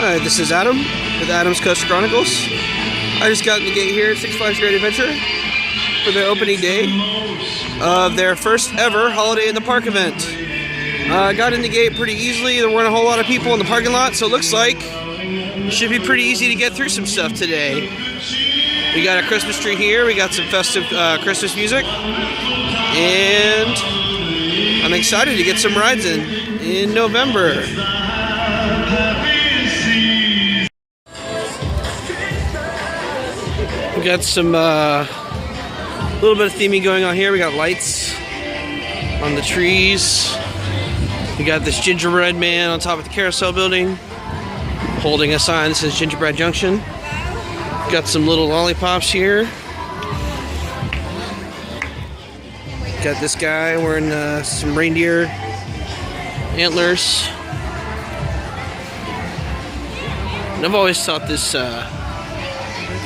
Alright, this is Adam with Adam's Coast Chronicles. I just got in the gate here at Six Flags Great Adventure for the opening day of their first ever Holiday in the Park event. Got in the gate pretty easily. There weren't a whole lot of people in the parking lot, so it looks like it should be pretty easy to get through some stuff today. We got a Christmas tree here, we got some festive Christmas music, and I'm excited to get some rides in November. We got some little bit of theming going on here. We got lights on the trees. We got this gingerbread man on top of the carousel building holding a sign that says Gingerbread Junction. Got some little lollipops here. Got this guy wearing some reindeer antlers. And I've always thought this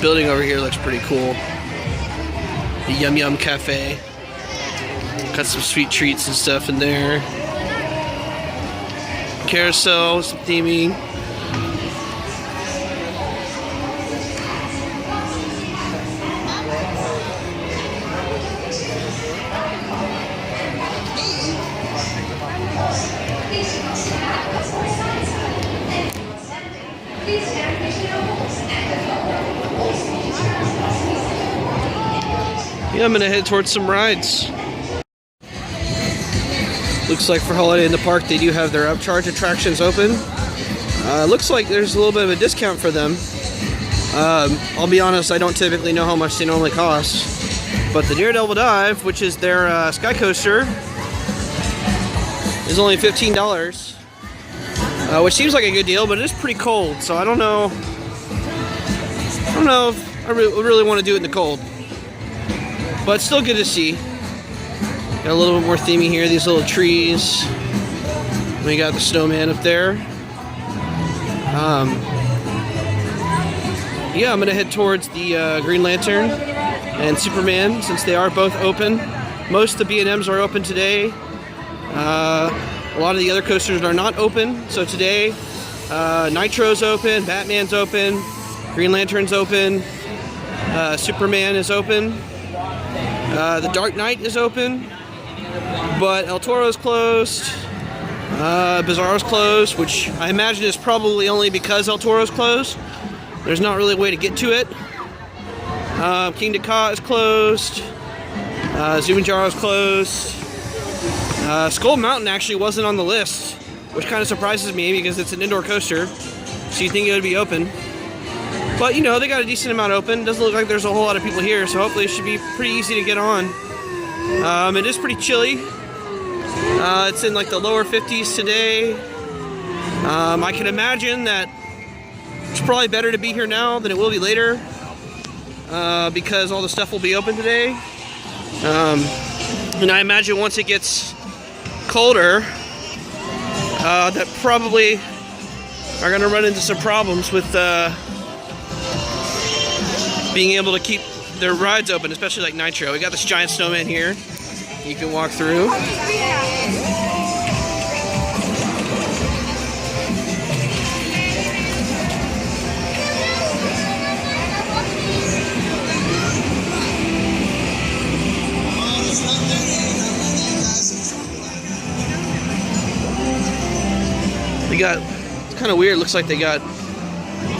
building over here looks pretty cool. The Yum Yum Cafe. Got some sweet treats and stuff in there. Carousel, some theming. Yeah, I'm gonna head towards some rides. Looks like for Holiday in the Park they do have their upcharge attractions open. Looks like there's a little bit of a discount for them. I'll be honest, I don't typically know how much they normally cost. But the Daredevil Dive, which is their sky coaster, is only $15. Which seems like a good deal, but it is pretty cold, so I don't know if I really want to do it in the cold. But it's still good to see. Got a little bit more theming here, these little trees. We got the snowman up there. Yeah, I'm gonna head towards the Green Lantern and Superman, since they are both open. Most of the B&Ms are open today. A lot of the other coasters are not open. So today, Nitro's open, Batman's open, Green Lantern's open, Superman is open. The Dark Knight is open, but El Toro's closed. Bizarro's closed, which I imagine is probably only because El Toro's closed. There's not really a way to get to it. King Dakar is closed. Zumanjaro's closed. Skull Mountain actually wasn't on the list, which kind of surprises me because it's an indoor coaster, so you'd think it would be open. But, you know, they got a decent amount open. Doesn't look like there's a whole lot of people here, so hopefully it should be pretty easy to get on. It is pretty chilly. It's in like the lower 50s today. I can imagine that it's probably better to be here now than it will be later, because all the stuff will be open today. And I imagine once it gets colder, that probably are going to run into some problems with being able to keep their rides open, especially like Nitro. We got this giant snowman here you can walk through. It's kind of weird. Looks like they got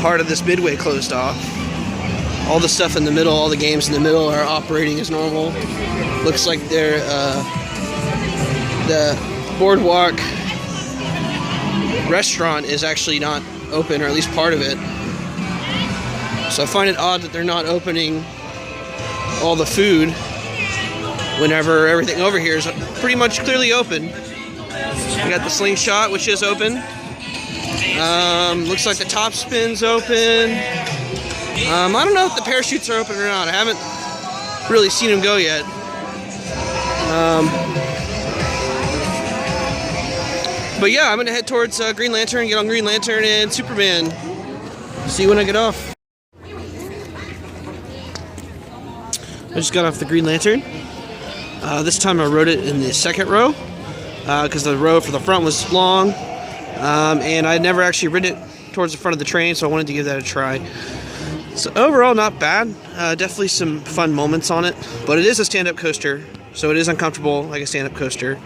part of this midway closed off. All the stuff in the middle, all the games in the middle are operating as normal. Looks like they're the boardwalk restaurant is actually not open, or at least part of it. So I find it odd that they're not opening all the food whenever everything over here is pretty much clearly open. We got the slingshot, which is open. Looks like the top spin's open. I don't know if the parachutes are open or not. I haven't really seen them go yet. But yeah, I'm going to head towards Green Lantern, get on Green Lantern and Superman. See you when I get off. I just got off the Green Lantern. This time I rode it in the second row, because the row for the front was long. And I'd never actually ridden it towards the front of the train, so I wanted to give that a try. So overall, not bad. Definitely some fun moments on it, but it is a stand-up coaster, so it is uncomfortable like a stand-up coaster.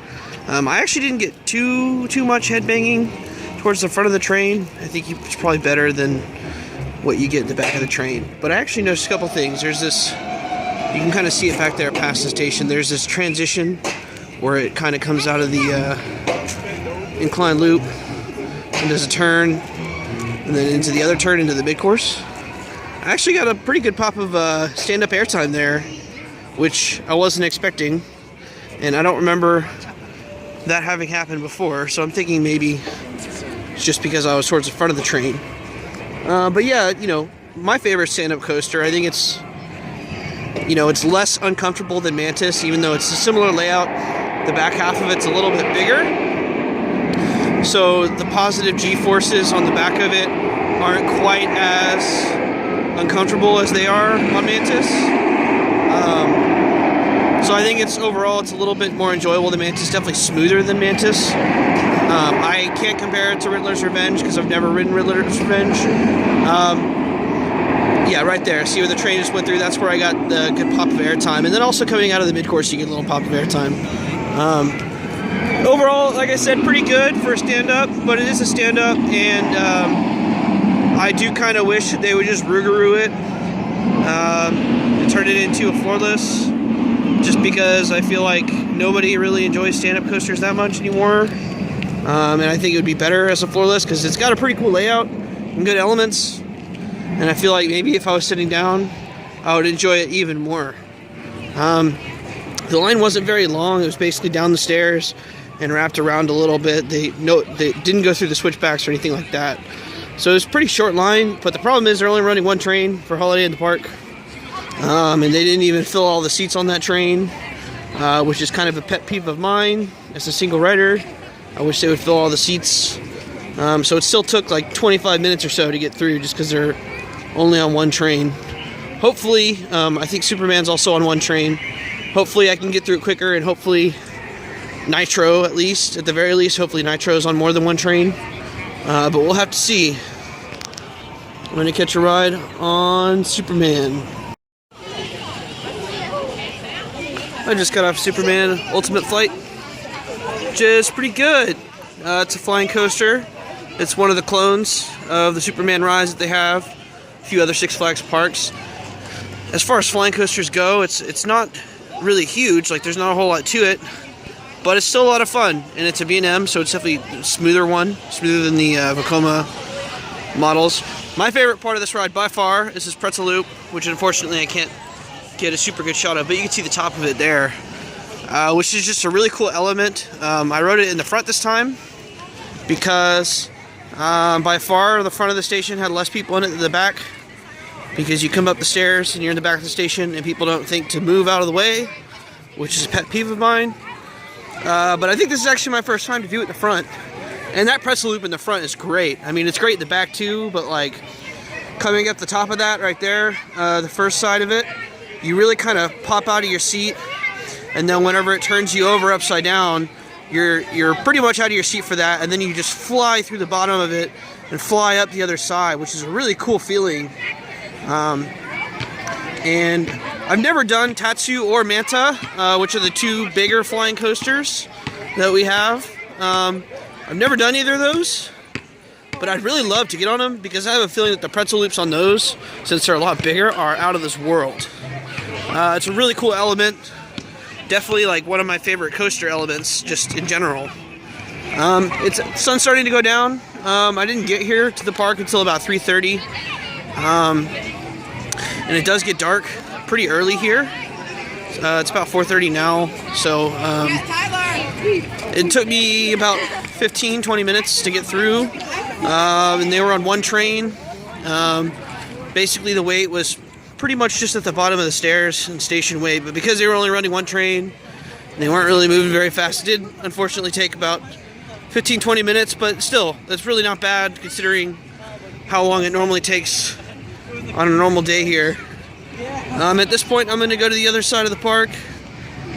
I actually didn't get too much headbanging towards the front of the train. I think it's probably better than what you get at the back of the train. But I actually noticed a couple things. There's this, you can kind of see it back there past the station. There's this transition where it kind of comes out of the incline loop and does a turn, and then into the other turn into the mid-course. I actually got a pretty good pop of stand-up airtime there, which I wasn't expecting, and I don't remember that having happened before, so I'm thinking maybe it's just because I was towards the front of the train. But yeah, you know, my favorite stand-up coaster, I think it's, you know, it's less uncomfortable than Mantis, even though it's a similar layout. The back half of it's a little bit bigger, so the positive G-forces on the back of it aren't quite as uncomfortable as they are on Mantis. So I think it's overall it's a little bit more enjoyable than Mantis, definitely smoother than Mantis. I can't compare it to Riddler's Revenge because I've never ridden Riddler's Revenge. Yeah, right there. See where the train just went through? That's where I got the good pop of airtime. And then also coming out of the mid-course, you get a little pop of airtime. Overall, like I said, pretty good for a stand-up, but it is a stand-up, and I do kind of wish that they would just Rougarou it and turn it into a floorless, just because I feel like nobody really enjoys stand-up coasters that much anymore. And I think it would be better as a floorless because it's got a pretty cool layout and good elements. And I feel like maybe if I was sitting down, I would enjoy it even more. The line wasn't very long. It was basically down the stairs and wrapped around a little bit. They didn't go through the switchbacks or anything like that. So it was a pretty short line, but the problem is they're only running one train for Holiday in the Park. And they didn't even fill all the seats on that train, which is kind of a pet peeve of mine as a single rider. I wish they would fill all the seats. So it still took like 25 minutes or so to get through just because they're only on one train. Hopefully, I think Superman's also on one train. Hopefully I can get through it quicker, and hopefully Nitro at the very least, hopefully Nitro's on more than one train. But we'll have to see. I'm going to catch a ride on Superman. I just got off Superman Ultimate Flight, which is pretty good. It's a flying coaster. It's one of the clones of the Superman rides that they have. A few other Six Flags parks. As far as flying coasters go, it's not really huge. Like, there's not a whole lot to it, but it's still a lot of fun. And it's a B&M, so it's definitely a smoother than the Vekoma models. My favorite part of this ride by far is this pretzel loop, which unfortunately I can't get a super good shot of, but you can see the top of it there, which is just a really cool element. I rode it in the front this time because by far the front of the station had less people in it than the back, because you come up the stairs and you're in the back of the station and people don't think to move out of the way, which is a pet peeve of mine. But I think this is actually my first time to do it in the front, and that pretzel loop in the front is great. I mean, it's great in the back too, but like coming up the top of that right there, the first side of it, you really kind of pop out of your seat, and then whenever it turns you over upside down, you're pretty much out of your seat for that, and then you just fly through the bottom of it and fly up the other side, which is a really cool feeling. And I've never done Tatsu or Manta, which are the two bigger flying coasters that we have. I've never done either of those, but I'd really love to get on them because I have a feeling that the pretzel loops on those, since they're a lot bigger, are out of this world. It's a really cool element. Definitely like one of my favorite coaster elements just in general. Sun's starting to go down. I didn't get here to the park until about 3:30. And it does get dark pretty early here. It's about 4:30 now, so it took me about 15-20 minutes to get through, and they were on one train. Basically the wait was pretty much just at the bottom of the stairs and station wait, but because they were only running one train, they weren't really moving very fast. It did unfortunately take about 15-20 minutes, but still, that's really not bad considering how long it normally takes on a normal day here. At this point, I'm going to go to the other side of the park,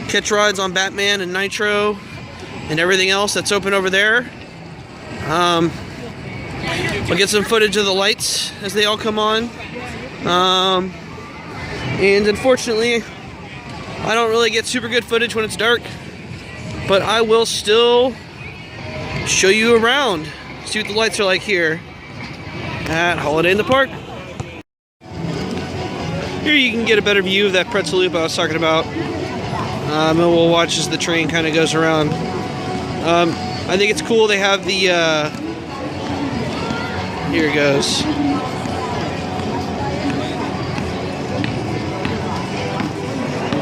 catch rides on Batman and Nitro and everything else that's open over there. I'll get some footage of the lights as they all come on. And unfortunately, I don't really get super good footage when it's dark, but I will still show you around, see what the lights are like here at Holiday in the Park. Here you can get a better view of that pretzel loop I was talking about. And we'll watch as the train kind of goes around. I think it's cool they have the, here it goes.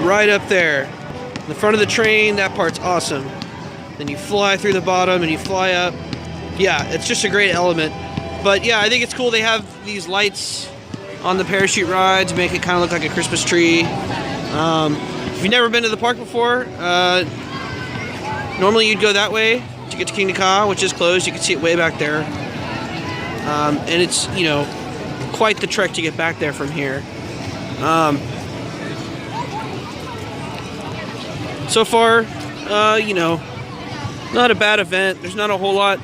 Right up there, in the front of the train, that part's awesome. Then you fly through the bottom and you fly up. Yeah, it's just a great element. But yeah, I think it's cool they have these lights on the parachute rides, make it kind of look like a Christmas tree. If you've never been to the park before, normally you'd go that way to get to Kingda Ka, which is closed. You can see it way back there. And it's, you know, quite the trek to get back there from here. So far, you know, not a bad event. There's not a whole lot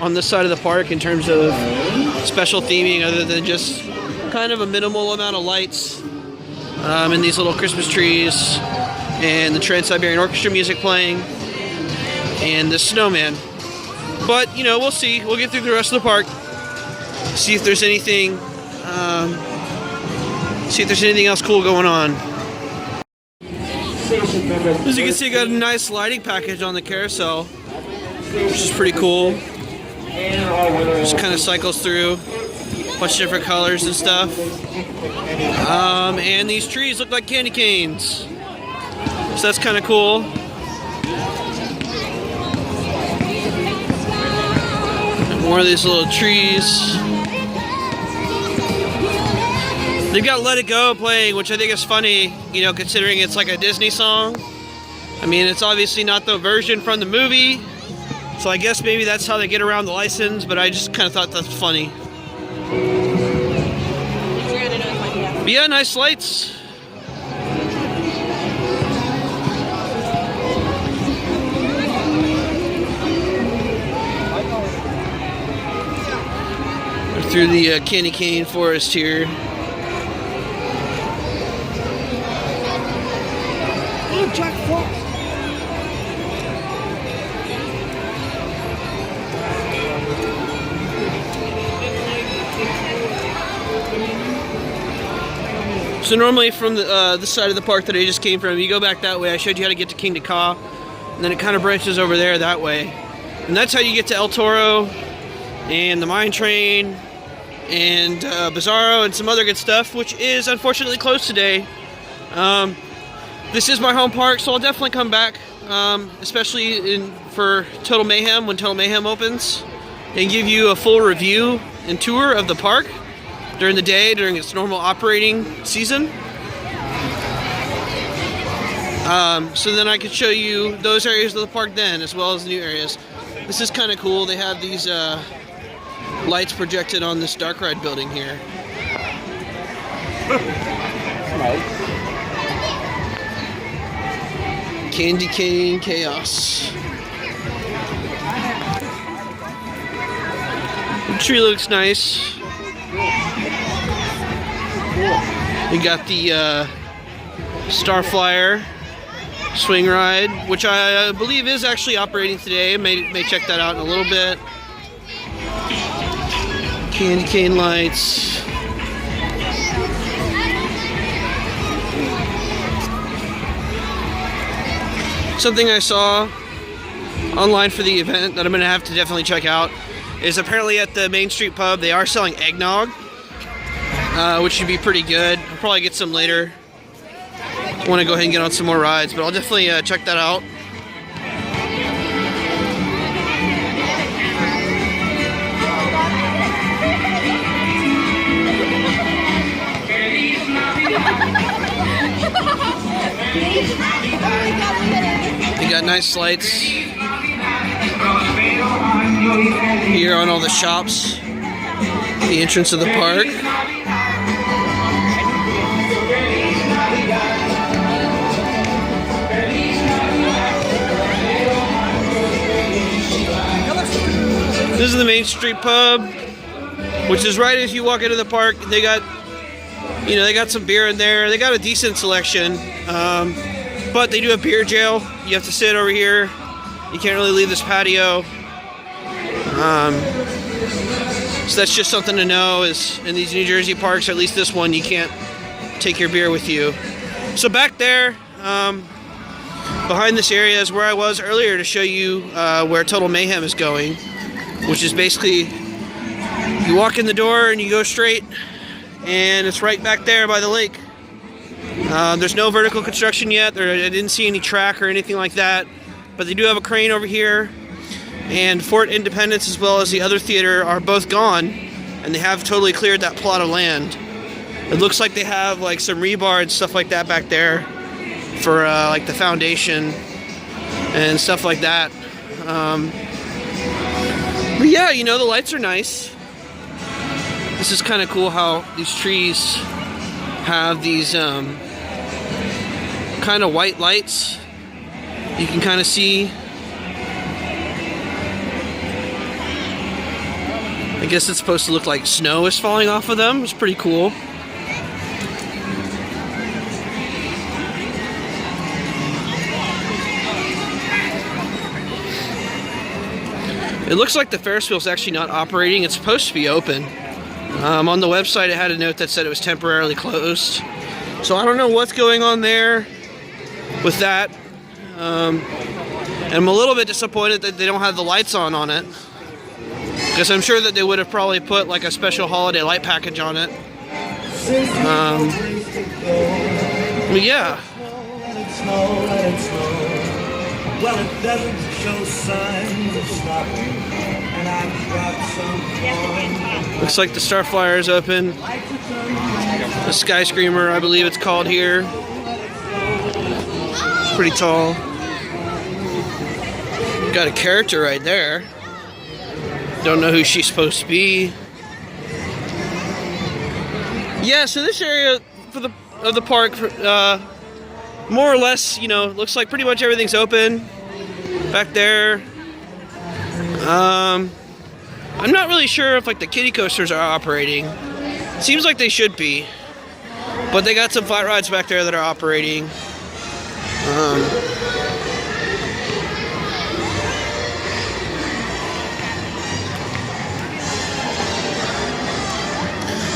on this side of the park in terms of special theming other than just kind of a minimal amount of lights and these little Christmas trees and the Trans-Siberian Orchestra music playing and the snowman. But, you know, we'll see. We'll get through the rest of the park, see if there's anything else cool going on. As you can see, I got a nice lighting package on the carousel, which is pretty cool. Just kind of cycles through a bunch of different colors and stuff. And these trees look like candy canes, so that's kind of cool. And more of these little trees. They've got Let It Go playing, which I think is funny, you know, considering it's like a Disney song. I mean, it's obviously not the version from the movie, so I guess maybe that's how they get around the license, but I just kind of thought that's funny. But yeah, nice lights. We're through the candy cane forest here. So normally from the side of the park that I just came from, you go back that way. I showed you how to get to Kingda Ka, and then it kind of branches over there that way. And that's how you get to El Toro and the mine train and Bizarro and some other good stuff, which is unfortunately closed today. This is my home park, so I'll definitely come back, especially for Total Mayhem when Total Mayhem opens, and give you a full review and tour of the park during the day, during its normal operating season. So then I could show you those areas of the park then, as well as the new areas. This is kind of cool. They have these lights projected on this dark ride building here. Candy cane chaos. The tree looks nice. We got the Starflyer swing ride, which I believe is actually operating today. May check that out in a little bit. Candy cane lights. Something I saw online for the event that I'm gonna have to definitely check out is apparently at the Main Street Pub they are selling eggnog, which should be pretty good. I'll probably get some later. I want to go ahead and get on some more rides, but I'll definitely check that out. They got nice lights here on all the shops, the entrance of the park. This is the Main Street Pub. which is right as you walk into the park. They got, you know, they got some beer in there. They got a decent selection, but they do have beer jail. You have to sit over here. You can't really leave this patio. So that's just something to know, is in these New Jersey parks, or at least this one, you can't take your beer with you. So back there, behind this area is where I was earlier to show you where Total Mayhem is going, which is basically you walk in the door and you go straight, and it's right back there by the lake. There's no vertical construction yet. I didn't see any track or anything like that, but they do have a crane over here. And Fort Independence, as well as the other theater, are both gone, and they have totally cleared that plot of land. It looks like they have like some rebar and stuff like that back there for like the foundation and stuff like that. But yeah, you know, the lights are nice. This is kind of cool how these trees have these kind of white lights. You can kind of see. I guess it's supposed to look like snow is falling off of them. It's pretty cool. It looks like the Ferris wheel is actually not operating. It's supposed to be open. On the website, it had a note that said it was temporarily closed. So I don't know what's going on there with that. And I'm a little bit disappointed that they don't have the lights on it. Because I'm sure that they would have probably put like a special holiday light package on it. But yeah. Well, it doesn't show signs of stopping, and I've got some fun. Looks like the Starflyer is open. The Sky Screamer, I believe it's called here. Pretty tall. Got a character right there. Don't know who she's supposed to be. Yeah, so this area of the park, more or less, you know, looks like pretty much everything's open back there. I'm not really sure if like the kiddie coasters are operating. Seems like they should be, but they got some flat rides back there that are operating.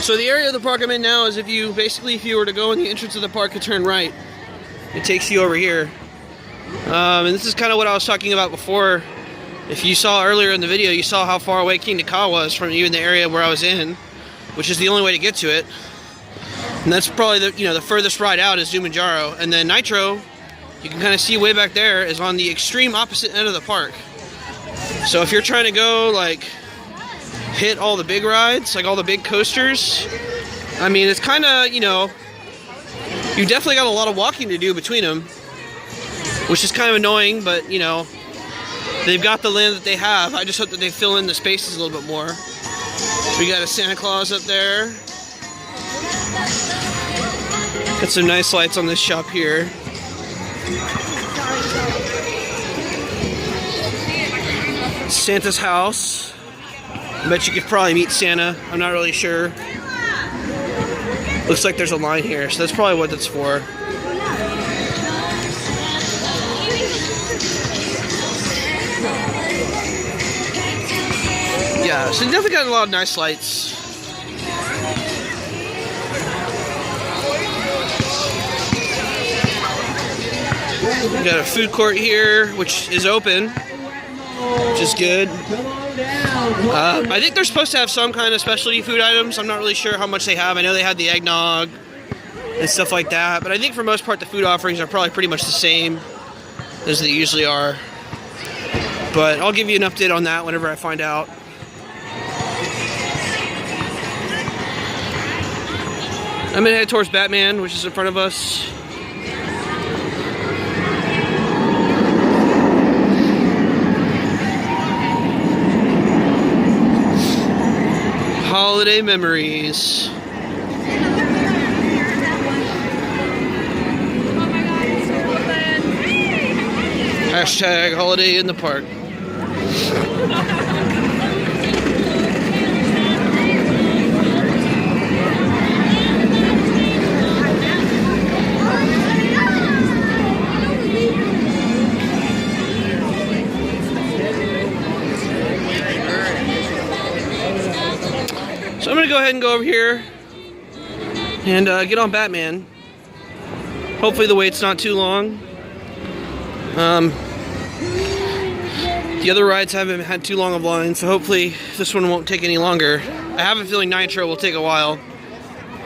So the area of the park I'm in now is if you were to go in the entrance of the park and turn right, it takes you over here. And this is kind of what I was talking about before. If you saw earlier in the video, you saw how far away King Ka was from even the area where I was in, which is the only way to get to it. And that's probably the furthest ride out is Zumanjaro. And then Nitro, you can kind of see way back there, is on the extreme opposite end of the park. So if you're trying to go like hit all the big rides, like all the big coasters, I mean, it's kind of, you know, you definitely got a lot of walking to do between them, which is kind of annoying, but you know, they've got the land that they have. I just hope that they fill in the spaces a little bit more. We got a Santa Claus up there. Got some nice lights on this shop here. Santa's house. I bet you could probably meet Santa. I'm not really sure. Looks like there's a line here, so that's probably what that's for. Yeah, so definitely got a lot of nice lights. We got a food court here, which is open, which is good. I think they're supposed to have some kind of specialty food items. I'm not really sure how much they have. I know they had the eggnog and stuff like that, but I think for most part the food offerings are probably pretty much the same as they usually are. But I'll give you an update on that whenever I find out. I'm gonna head towards Batman, which is in front of us. Holiday memories. Hashtag holiday in the park. gonna go ahead and go over here and get on Batman. Hopefully the wait's not too long. The other rides haven't had too long of lines, so hopefully this one won't take any longer. I have a feeling Nitro will take a while.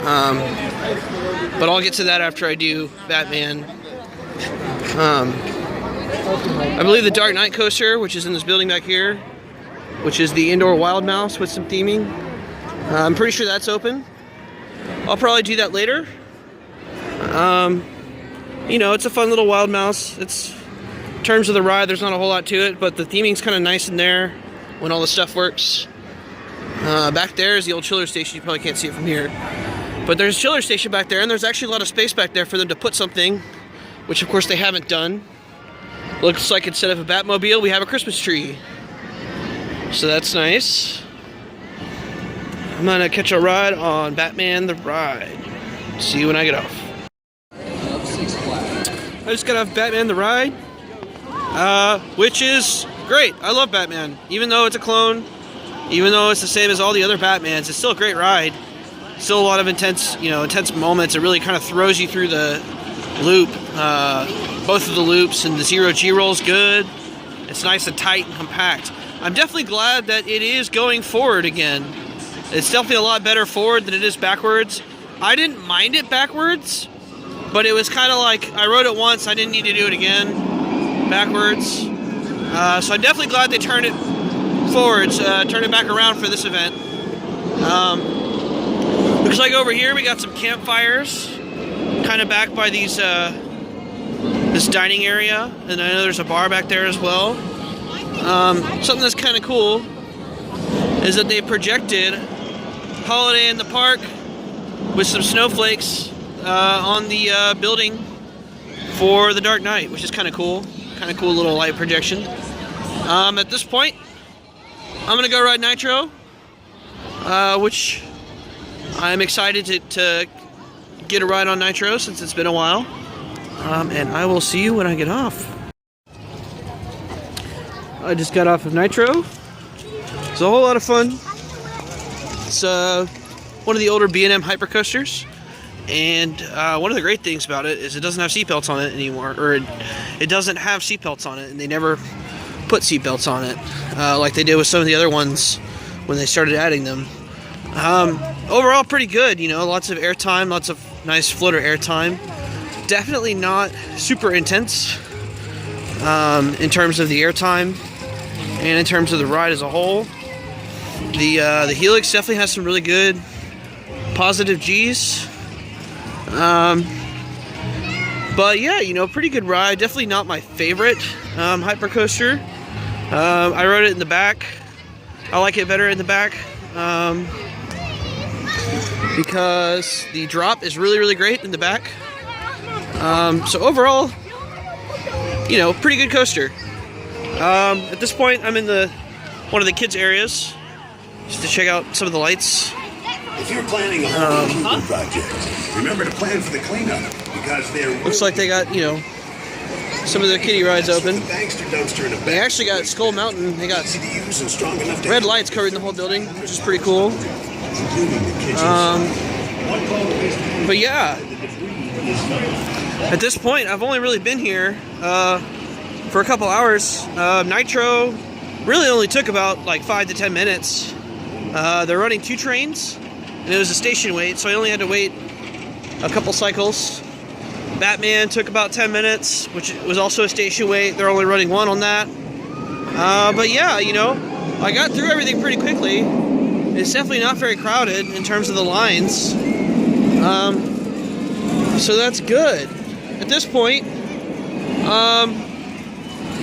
But I'll get to that after I do Batman. I believe the Dark Knight coaster, which is in this building back here, which is the indoor Wild Mouse with some theming. I'm pretty sure that's open. I'll probably do that later. You know, it's a fun little Wild Mouse. It's, in terms of the ride, there's not a whole lot to it, but the theming's kind of nice in there when all the stuff works. Back there is the old chiller station. You probably can't see it from here. But there's a chiller station back there, and there's actually a lot of space back there for them to put something, which of course they haven't done. Looks like instead of a Batmobile, we have a Christmas tree. So that's nice. I'm gonna catch a ride on Batman the Ride. See you when I get off. I just got off Batman the Ride, which is great. I love Batman. Even though it's a clone, even though it's the same as all the other Batmans, it's still a great ride. Still a lot of intense moments. It really kind of throws you through the loop. Both of the loops, and the zero G roll is good. It's nice and tight and compact. I'm definitely glad that it is going forward again. It's definitely a lot better forward than it is backwards. I didn't mind it backwards, but it was kind of like I rode it once, I didn't need to do it again backwards. So I'm definitely glad they turned it forwards, turned it back around for this event. Looks like over here we got some campfires, kind of back by these this dining area, and I know there's a bar back there as well. Something that's kind of cool is that they projected Holiday in the Park with some snowflakes on the building for the Dark Knight, which is kind of cool. Kind of cool little light projection. At this point, I'm gonna go ride Nitro, which I'm excited to get a ride on Nitro since it's been a while. And I will see you when I get off. I just got off of Nitro. It's a whole lot of fun. It's one of the older B&M hypercoasters, and one of the great things about it is it doesn't have seatbelts on it anymore, or it doesn't have seatbelts on it, and they never put seatbelts on it like they did with some of the other ones when they started adding them. Overall, pretty good. You know, lots of airtime, lots of nice floater airtime. Definitely not super intense in terms of the airtime and in terms of the ride as a whole. The Helix definitely has some really good positive G's. But yeah, you know, pretty good ride. Definitely not my favorite hypercoaster. I rode it in the back. I like it better in the back because the drop is really, really great in the back. So overall, you know, pretty good coaster. At this point, I'm in one of the kids' areas just to check out some of the lights. If you're planning a home project, remember to plan for the cleanup because looks like they got, you know, some of their kiddie rides open. They actually got Skull Mountain. They got red lights covering the whole building, which is pretty cool. But yeah, at this point, I've only really been here for a couple hours. Nitro really only took about like 5 to 10 minutes. They're running 2 trains, and it was a station wait, so I only had to wait a couple cycles. Batman took about 10 minutes, which was also a station wait. They're only running 1 on that. But yeah, you know, I got through everything pretty quickly. It's definitely not very crowded in terms of the lines. So that's good. At this point,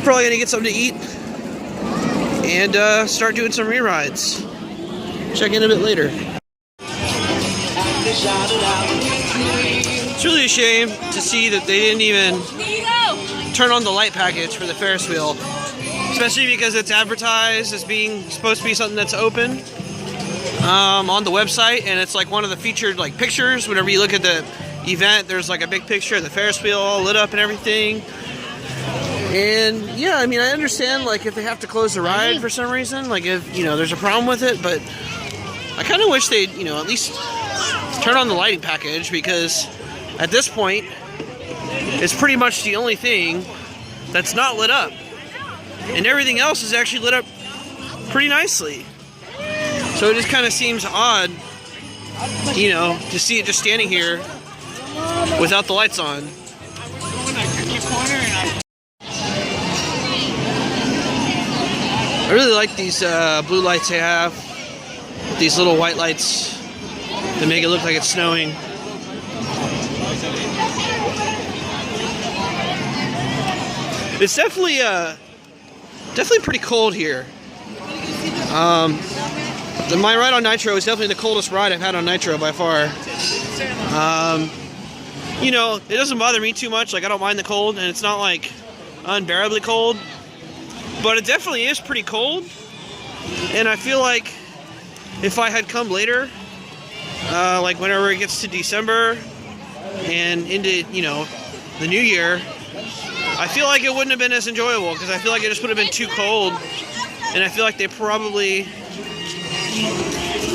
probably gonna get something to eat and start doing some re-rides. Check in a bit later. It's really a shame to see that they didn't even turn on the light package for the Ferris wheel, especially because it's advertised as being supposed to be something that's open on the website, and it's like one of the featured like pictures. Whenever you look at the event, there's like a big picture of the Ferris wheel all lit up and everything. And yeah, I mean, I understand like if they have to close the ride for some reason, like if, you know, there's a problem with it, but I kind of wish they'd, you know, at least turn on the lighting package, because at this point, it's pretty much the only thing that's not lit up. And everything else is actually lit up pretty nicely. So it just kind of seems odd, you know, to see it just standing here without the lights on. I really like these blue lights they have. These little white lights that make it look like it's snowing. It's definitely pretty cold here. My ride on Nitro is definitely the coldest ride I've had on Nitro by far. You know, it doesn't bother me too much. Like, I don't mind the cold, and it's not like unbearably cold, but it definitely is pretty cold. And I feel like if I had come later, like whenever it gets to December and into, you know, the new year, I feel like it wouldn't have been as enjoyable, because I feel like it just would have been too cold, and I feel like they probably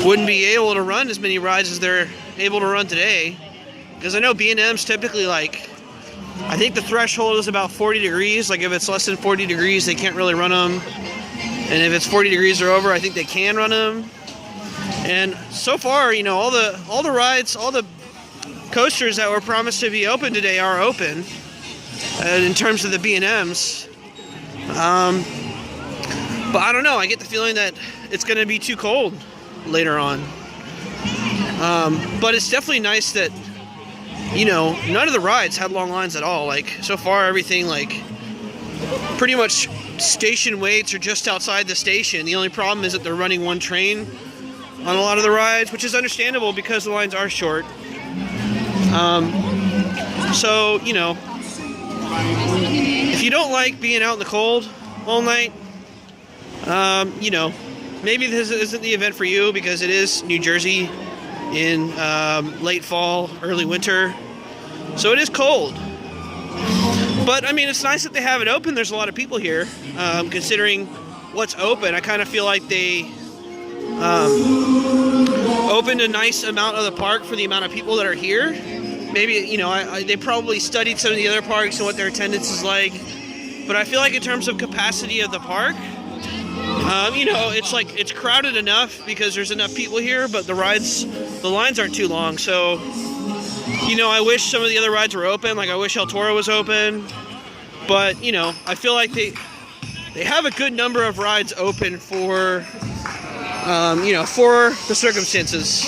wouldn't be able to run as many rides as they're able to run today. Because I know B&M's typically, like, I think the threshold is about 40 degrees. Like, if it's less than 40 degrees, they can't really run them. And if it's 40 degrees or over, I think they can run them. And so far, you know, all the rides, all the coasters that were promised to be open today are open. In terms of the B&Ms. But I don't know, I get the feeling that it's going to be too cold later on. But it's definitely nice that, you know, none of the rides had long lines at all. Like, so far everything, like, pretty much station waits are just outside the station. The only problem is that they're running one train on a lot of the rides, which is understandable because the lines are short. So, you know, if you don't like being out in the cold all night, you know, maybe this isn't the event for you, because it is New Jersey in late fall, early winter. So it is cold. But, I mean, it's nice that they have it open. There's a lot of people here. Considering what's open, I kind of feel like they opened a nice amount of the park for the amount of people that are here. Maybe, you know, they probably studied some of the other parks and what their attendance is like. But I feel like in terms of capacity of the park, you know, it's like, it's crowded enough because there's enough people here, but the lines aren't too long. So, you know, I wish some of the other rides were open. Like, I wish El Toro was open. But, you know, I feel like they have a good number of rides open for, you know, for the circumstances.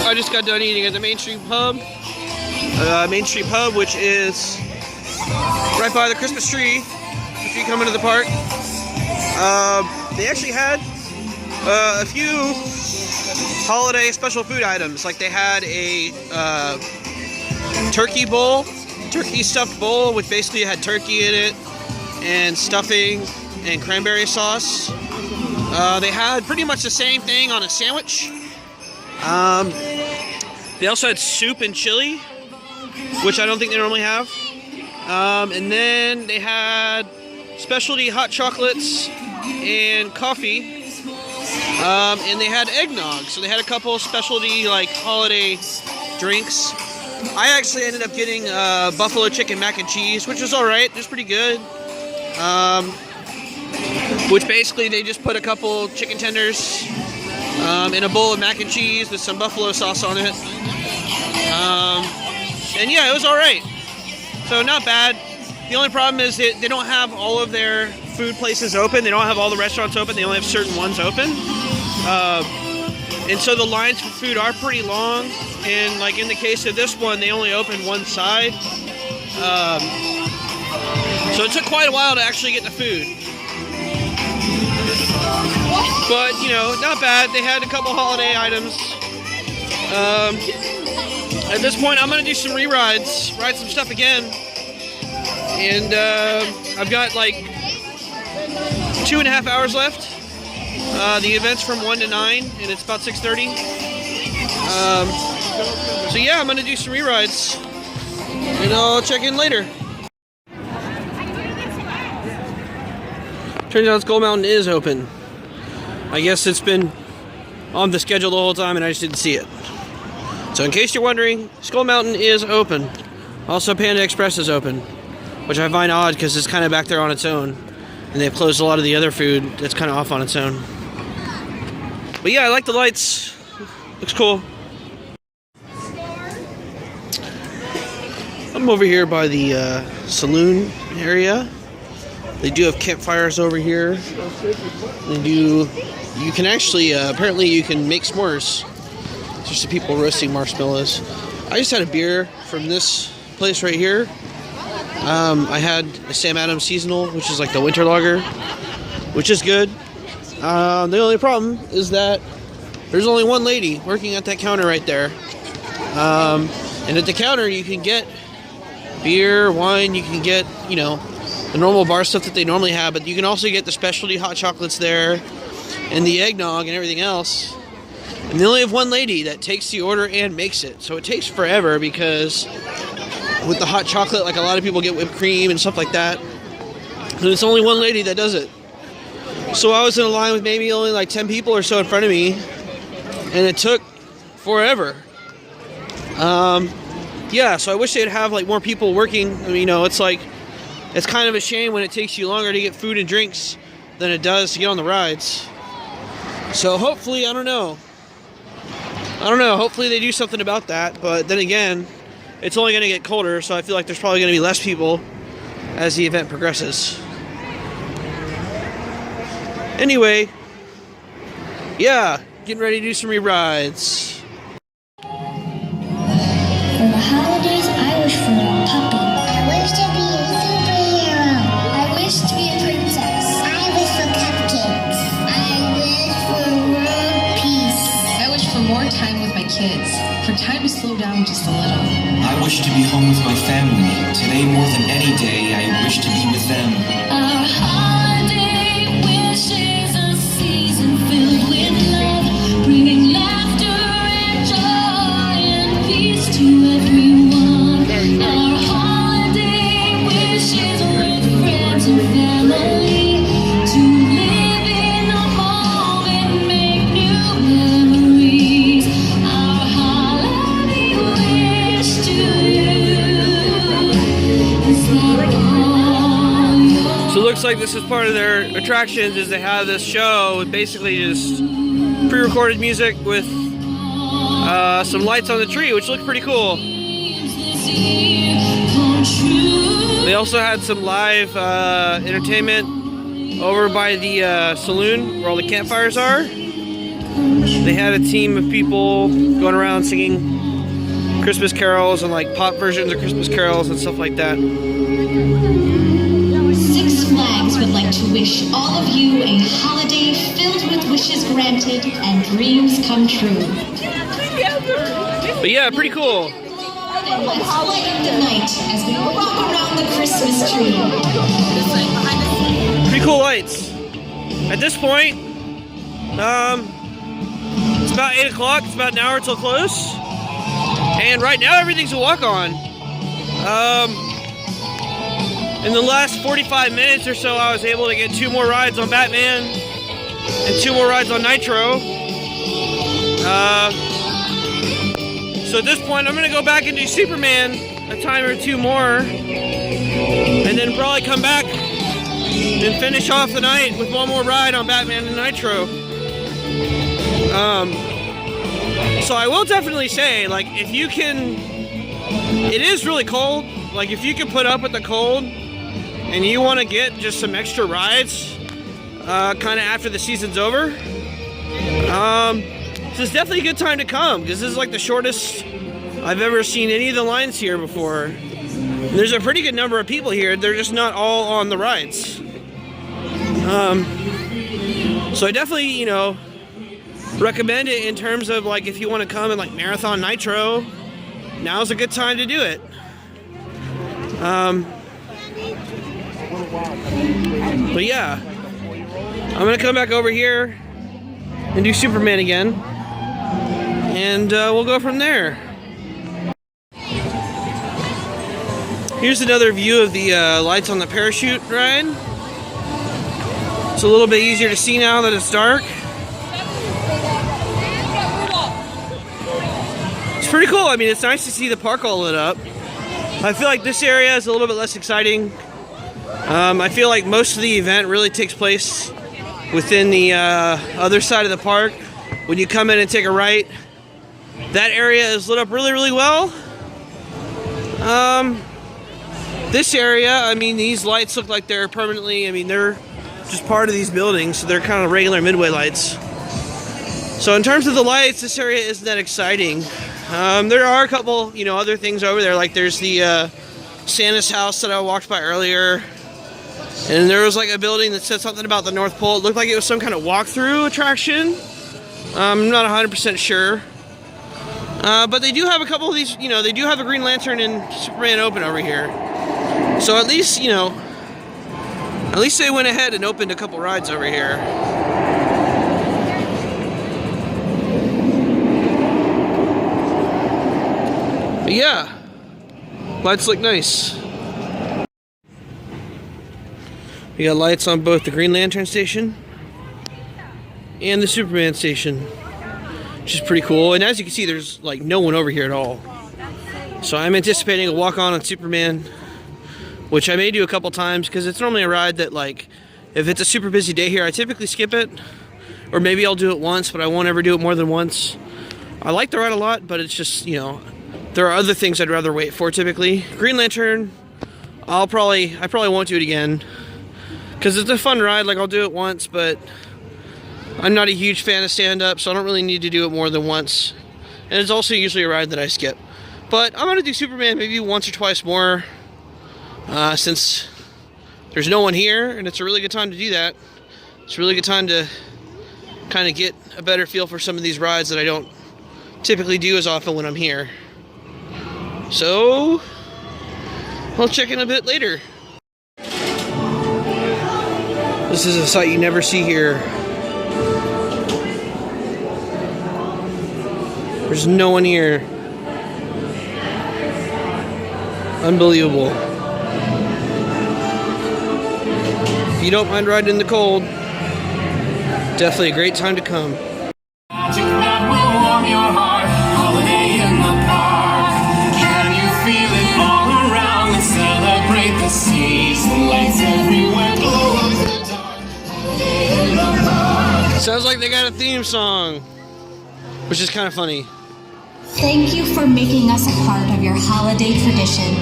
I just got done eating at the Main Street Pub. Which is right by the Christmas tree. If you come into the park, they actually had a few holiday special food items. Like, they had a turkey stuffed bowl, which basically had turkey in it and stuffing and cranberry sauce. They had pretty much the same thing on a sandwich. They also had soup and chili, which I don't think they normally have. And then they had specialty hot chocolates and coffee. And they had eggnog. So they had a couple of specialty, like, holiday drinks. I actually ended up getting buffalo chicken mac and cheese, which was alright. It was pretty good. Which basically they just put a couple chicken tenders in a bowl of mac and cheese with some buffalo sauce on it. And yeah, it was alright. So not bad. The only problem is that they don't have all of their food places open. They don't have all the restaurants open. They only have certain ones open. And so the lines for food are pretty long. And like in the case of this one, they only opened one side. So it took quite a while to actually get the food. But, you know, not bad. They had a couple holiday items. At this point, I'm going to do some re-rides, ride some stuff again. And I've got like 2.5 hours left. The event's from 1 to 9, and it's about 6:30. So yeah, I'm going to do some re-rides. And I'll check in later. Turns out Skull Mountain is open. I guess it's been on the schedule the whole time and I just didn't see it. So in case you're wondering, Skull Mountain is open. Also Panda Express is open, which I find odd because it's kind of back there on its own. And they've closed a lot of the other food that's kind of off on its own. But yeah, I like the lights. Looks cool. I'm over here by the Saloon area. They do have campfires over here. They do. You can actually, apparently you can make s'mores. There's some people roasting marshmallows. I just had a beer from this place right here. I had a Sam Adams seasonal, which is like the winter lager, which is good. The only problem is that there's only one lady working at that counter right there. And at the counter you can get beer, wine, you can get, you know, the normal bar stuff that they normally have, but you can also get the specialty hot chocolates there and the eggnog and everything else. And they only have one lady that takes the order and makes it. So it takes forever because with the hot chocolate, like a lot of people get whipped cream and stuff like that. And it's only one lady that does it. So I was in a line with maybe only like 10 people or so in front of me. And it took forever. Yeah, so I wish they'd have like more people working. I mean, you know, it's like, it's kind of a shame when it takes you longer to get food and drinks than it does to get on the rides. So hopefully, I don't know, hopefully they do something about that. But then again, it's only going to get colder, so I feel like there's probably going to be less people as the event progresses. Anyway, yeah, getting ready to do some re-rides. For the holidays, I wish for a puppy. I wish to be a superhero. I wish to be a princess. I wish for cupcakes. I wish for world peace. I wish for more time with my kids, for time to slow down just a little. I wish to be home with my family. Today more than any day, I wish to be with them. Our holiday wish is a season filled with love, bringing laughter and joy and peace to everyone. Our holiday wish is with friends and family to live in the moment, make new memories. Our holiday wish to you is that all your So it looks like this is part of their attractions, is they have this show with basically just pre-recorded music with some lights on the tree, which look pretty cool. They also had some live entertainment over by the saloon where all the campfires are. They had a team of people going around singing Christmas carols and like pop versions of Christmas carols and stuff like that. Six Flags would like to wish all of you a holiday filled with wishes granted and dreams come true. But yeah, pretty cool. And let's light the night as we walk around the Christmas tree. Pretty cool lights. At this point, it's about 8 o'clock. It's about an hour till close. And right now, everything's a walk-on. In the last 45 minutes or so, I was able to get 2 more rides on Batman and 2 more rides on Nitro. So at this point, I'm going to go back and do Superman a time or 2 more. And then probably come back and finish off the night with 1 more ride on Batman and Nitro. So I will definitely say, like, if you can, it is really cold. Like, if you can put up with the cold and you want to get just some extra rides, kind of after the season's over, this is definitely a good time to come, because this is like the shortest I've ever seen any of the lines here before. And there's a pretty good number of people here. They're just not all on the rides. So I definitely, you know, recommend it in terms of like if you want to come and like marathon Nitro, now's a good time to do it. But yeah, I'm gonna come back over here and do Superman again, and we'll go from there. Here's another view of the lights on the parachute ride. It's a little bit easier to see now that it's dark. It's pretty cool. I mean, it's nice to see the park all lit up. I feel like this area is a little bit less exciting. I feel like most of the event really takes place within the other side of the park. When you come in and take a right, that area is lit up really, really well. This area, I mean, these lights look like they're permanently, I mean, they're just part of these buildings, so they're kind of regular midway lights. So in terms of the lights, this area isn't that exciting. There are a couple, you know, other things over there, like there's the Santa's house that I walked by earlier. And there was like a building that said something about the North Pole. It looked like it was some kind of walkthrough attraction. I'm not 100% sure. But they do have a couple of these, you know, they do have the Green Lantern and Superman open over here. So at least, you know, at least they went ahead and opened a couple rides over here. But yeah, lights look nice. We got lights on both the Green Lantern station and the Superman station, which is pretty cool. And as you can see, there's like no one over here at all. So I'm anticipating a walk-on on Superman, which I may do a couple times because it's normally a ride that, like, if it's a super busy day here, I typically skip it. Or maybe I'll do it once, but I won't ever do it more than once. I like the ride a lot, but it's just, you know, there are other things I'd rather wait for typically. Green Lantern, I probably won't do it again. Because it's a fun ride, like I'll do it once, but I'm not a huge fan of stand-up, so I don't really need to do it more than once. And it's also usually a ride that I skip. But I'm going to do Superman maybe once or twice more, since there's no one here, and it's a really good time to do that. It's a really good time to kind of get a better feel for some of these rides that I don't typically do as often when I'm here. So, I'll check in a bit later. This is a sight you never see here. There's no one here. Unbelievable. If you don't mind riding in the cold, definitely a great time to come. Magic that will warm your heart. Holiday in the park. Can you feel it all around? Let's celebrate the season. Lights everywhere glow up the dark. Holiday in the park. Sounds like they got a theme song, which is kind of funny. Thank you for making us a part of your holiday tradition.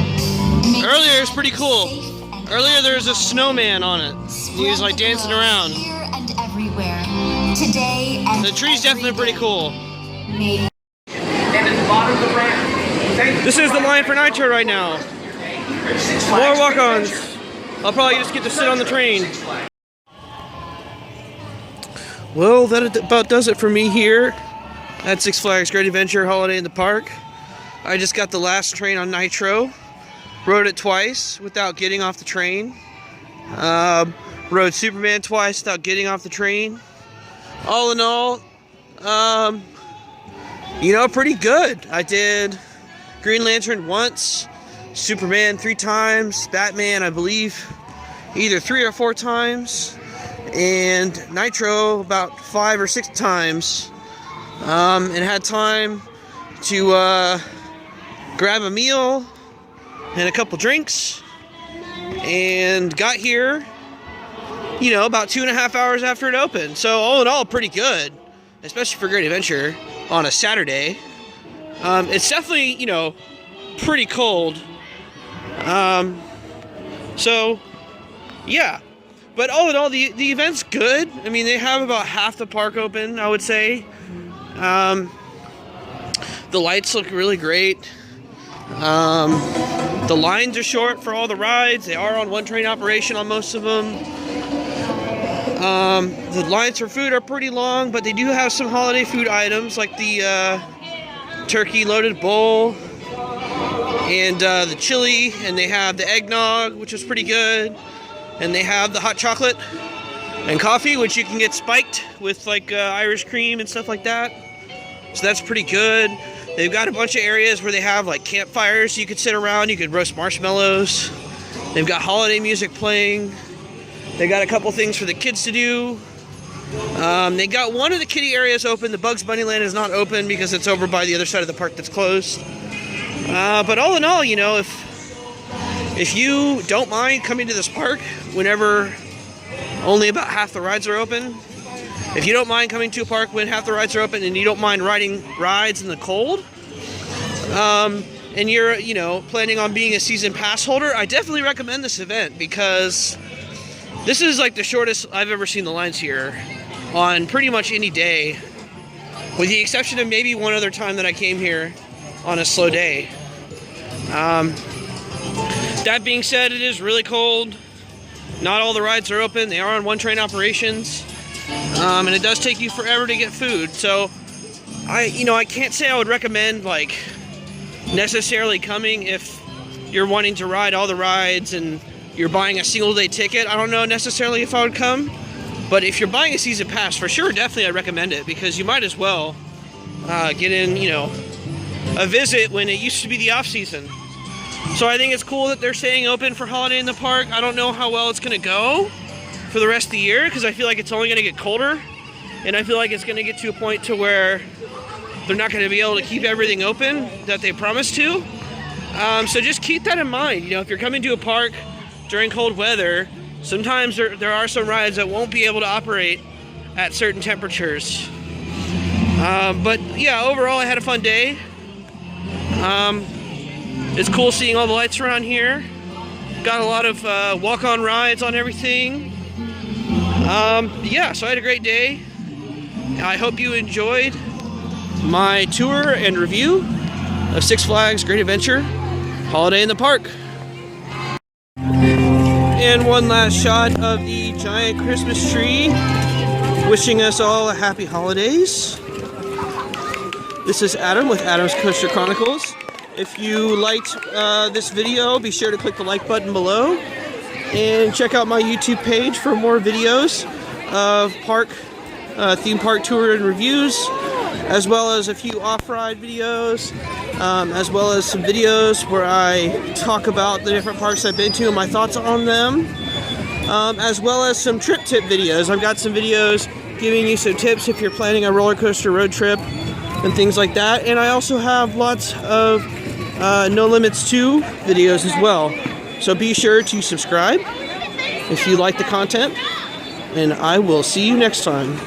Earlier, it's pretty cool. Earlier, there was a snowman on it. He was like dancing around. Here and everywhere. Today and The tree's definitely pretty cool. May This is the line for Nitro right now. More walk-ons. I'll probably just get to sit on the train. Well, that about does it for me here at Six Flags Great Adventure Holiday in the Park. I just got the last train on Nitro. Rode it twice without getting off the train. Rode Superman twice without getting off the train. All in all, you know, pretty good. I did Green Lantern once, Superman 3 times, Batman, I believe, either 3 or 4 times, and Nitro about 5 or 6 times. And had time to grab a meal and a couple drinks, and got here, you know, about 2.5 hours after it opened. So all in all, pretty good, especially for Great Adventure on a Saturday. It's definitely, you know, pretty cold. So yeah, but all in all, the event's good. I mean, they have about half the park open, I would say. The lights look really great. The lines are short for all the rides. They are on one train operation on most of them. The lines for food are pretty long, but they do have some holiday food items like the turkey loaded bowl and the chili, and they have the eggnog, which is pretty good, and they have the hot chocolate and coffee, which you can get spiked with like Irish cream and stuff like that. So that's pretty good. They've got a bunch of areas where they have like campfires so you could sit around, you could roast marshmallows. They've got holiday music playing. They got a couple things for the kids to do. They got one of the kiddie areas open. The Bugs Bunny Land is not open because it's over by the other side of the park that's closed. But all in all, you know, if you don't mind coming to this park whenever only about half the rides are open, if you don't mind coming to a park when half the rides are open and you don't mind riding rides in the cold, and you're, you know, planning on being a season pass holder, I definitely recommend this event because this is like the shortest I've ever seen the lines here on pretty much any day, with the exception of maybe one other time that I came here on a slow day. That being said, it is really cold. Not all the rides are open. They are on one-train operations, and it does take you forever to get food. So, I can't say I would recommend like necessarily coming if you're wanting to ride all the rides and you're buying a single day ticket. I don't know necessarily if I would come, but if you're buying a season pass, for sure, definitely I'd recommend it because you might as well get in, you know, a visit when it used to be the off season. So I think it's cool that they're staying open for Holiday in the Park. I don't know how well it's going to go for the rest of the year because I feel like it's only going to get colder, and I feel like it's going to get to a point to where they're not going to be able to keep everything open that they promised to. So just keep that in mind. You know, if you're coming to a park during cold weather, sometimes there are some rides that won't be able to operate at certain temperatures. But yeah, overall I had a fun day. It's cool seeing all the lights around here. Got a lot of walk-on rides on everything. Yeah, so I had a great day. I hope you enjoyed my tour and review of Six Flags Great Adventure Holiday in the Park. And one last shot of the giant Christmas tree, wishing us all a happy holidays. This is Adam with Adam's Coaster Chronicles. If you liked this video, be sure to click the like button below and check out my YouTube page for more videos of theme park tour and reviews, as well as a few off-ride videos, as well as some videos where I talk about the different parks I've been to and my thoughts on them, as well as some trip tip videos. I've got some videos giving you some tips if you're planning a roller coaster road trip and things like that. And I also have lots of No Limits 2 videos as well. So be sure to subscribe if you like the content, and I will see you next time.